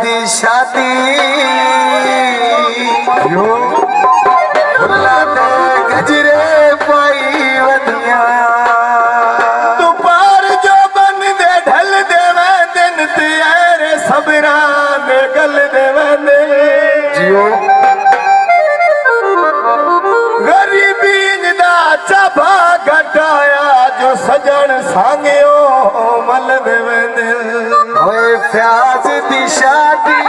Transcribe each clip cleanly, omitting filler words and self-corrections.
दी शादी गजरे पाई वधिया तू पार जो बन दे ढल देवे दिन तेरे सबरा ने गल देवे ने जियो गरीबी दा चबा घटाया जो सजन सांगियो मल देवे ने होए प्याज दी शादी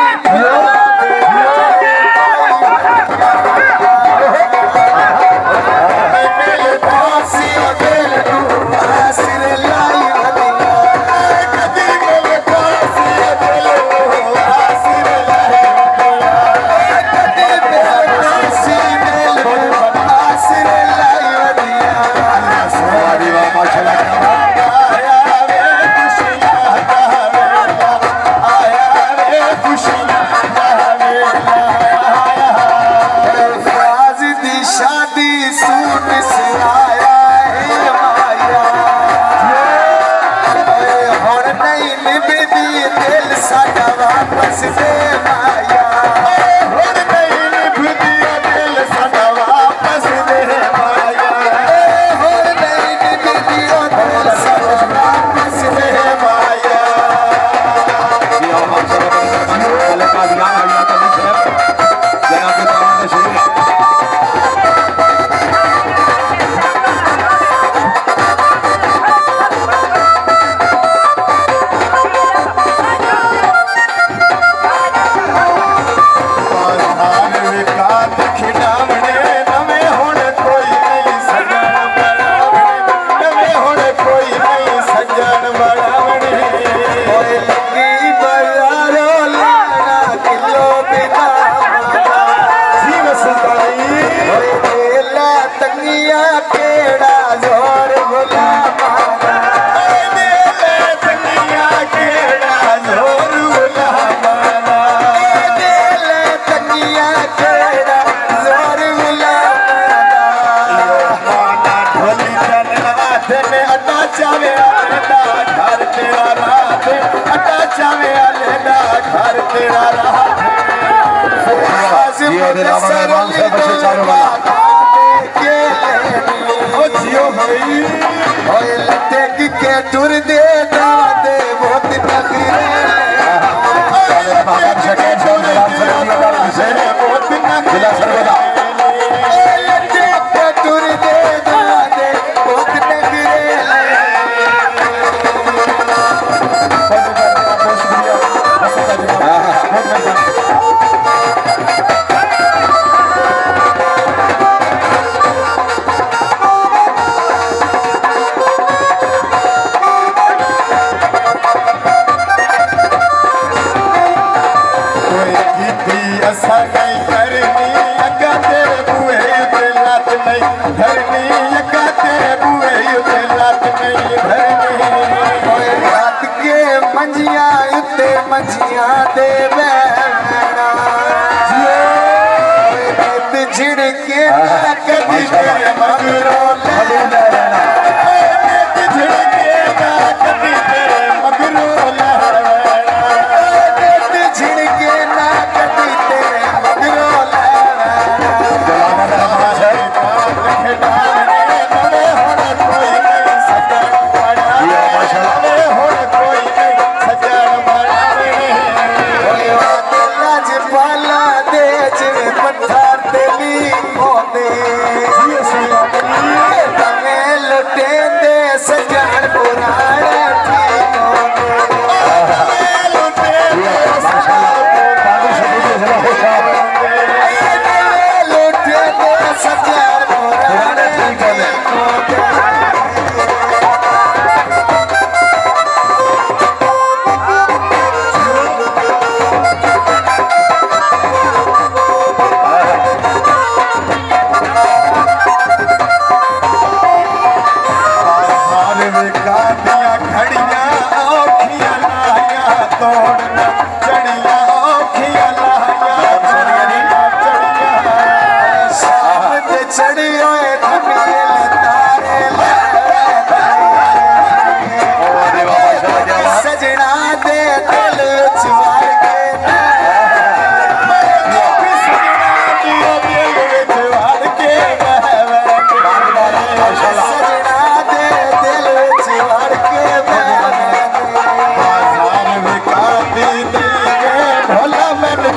टुर दे दादे बहुत नखरे बहुत नखरे टुर दे दादे बहुत नखरे मंजिया दे बैठना झिड़के कभी तेरे मगरों लहराना झिड़के कभी तेरे मगरों लहराना झिड़के ना कभी तेरे मगरों पत्थर तेली होते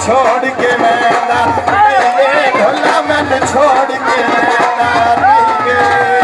ਛੋੜ ਕੇ ਵੈਂਦਾ ਨਹੀਂ ਵੇ ਢੋਲਾ ਮੈਨੂੰ ਛੋੜ ਕੇ ਵੈਂਦਾ ਨਹੀਂ ਵੇ